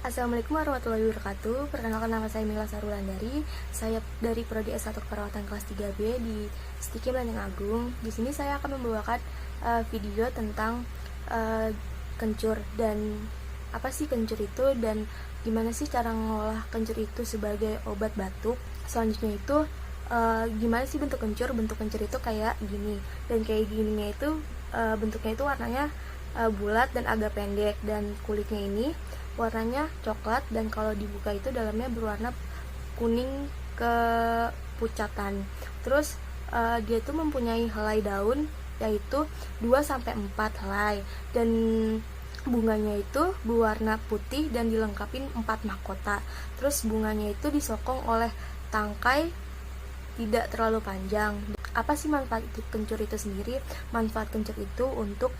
Assalamualaikum warahmatullahi wabarakatuh. Perkenalkan, nama saya Mila Sarulandari. Saya dari Prodi S1 Keperawatan kelas 3B di STIKI Lenteng Agung. Di sini saya akan membawakan video tentang kencur dan apa sih kencur itu dan gimana sih cara mengolah kencur itu sebagai obat batuk. Selanjutnya itu gimana sih bentuk kencur? Bentuk kencur itu kayak gini, dan kayak gininya itu bentuknya itu warnanya bulat dan agak pendek, dan kulitnya ini warnanya coklat, dan kalau dibuka itu dalamnya berwarna kuning kepucatan. Terus dia tuh mempunyai helai daun yaitu 2-4 helai, dan bunganya itu berwarna putih dan dilengkapi 4 mahkota. Terus bunganya itu disokong oleh tangkai tidak terlalu panjang. Apa sih manfaat kencur itu sendiri? Manfaat kencur itu untuk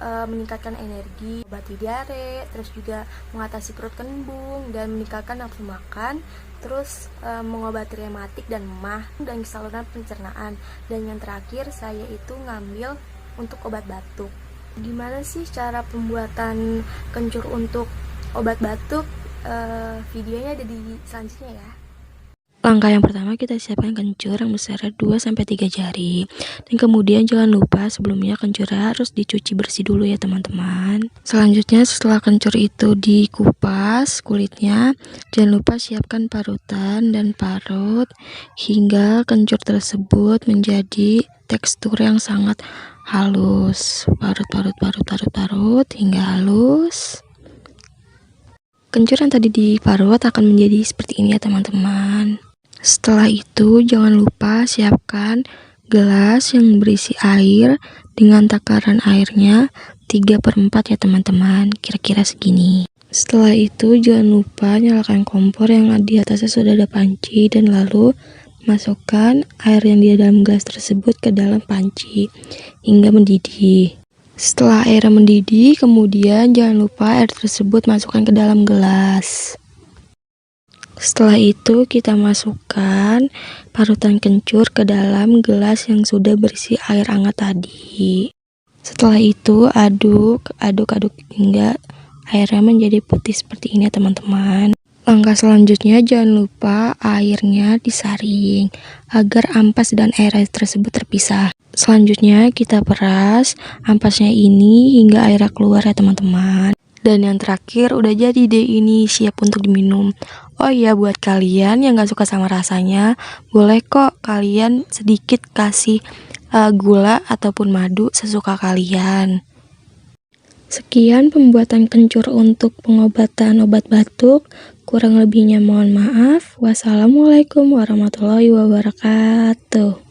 meningkatkan energi, obati diare, terus juga mengatasi perut kembung dan meningkatkan nafsu makan, terus mengobati rematik dan emah dan saluran pencernaan. Dan yang terakhir saya itu ngambil untuk obat batuk. Gimana sih cara pembuatan kencur untuk obat batuk? Videonya ada di selanjutnya ya. Langkah yang pertama, kita siapkan kencur yang besar 2-3 jari. Dan kemudian jangan lupa sebelumnya kencurnya harus dicuci bersih dulu ya teman-teman. Selanjutnya setelah kencur itu dikupas kulitnya, jangan lupa siapkan parutan dan parut hingga kencur tersebut menjadi tekstur yang sangat halus. Parut hingga halus. Kencur yang tadi diparut akan menjadi seperti ini ya teman-teman. Setelah itu jangan lupa siapkan gelas yang berisi air dengan takaran airnya 3/4 ya teman-teman, kira-kira segini. Setelah itu jangan lupa nyalakan kompor yang di atasnya sudah ada panci, dan lalu masukkan air yang di dalam gelas tersebut ke dalam panci hingga mendidih. Setelah airnya mendidih, kemudian jangan lupa air tersebut masukkan ke dalam gelas. Setelah itu kita masukkan parutan kencur ke dalam gelas yang sudah berisi air hangat tadi. Setelah itu aduk hingga airnya menjadi putih seperti ini ya teman-teman. Langkah selanjutnya jangan lupa airnya disaring agar ampas dan air tersebut terpisah. Selanjutnya kita peras ampasnya ini hingga airnya keluar ya teman-teman. Dan yang terakhir udah jadi deh, ini siap untuk diminum. Oh iya, buat kalian yang gak suka sama rasanya, boleh kok kalian sedikit kasih gula ataupun madu sesuka kalian. Sekian pembuatan kencur untuk pengobatan obat batuk. Kurang lebihnya mohon maaf. Wassalamualaikum warahmatullahi wabarakatuh.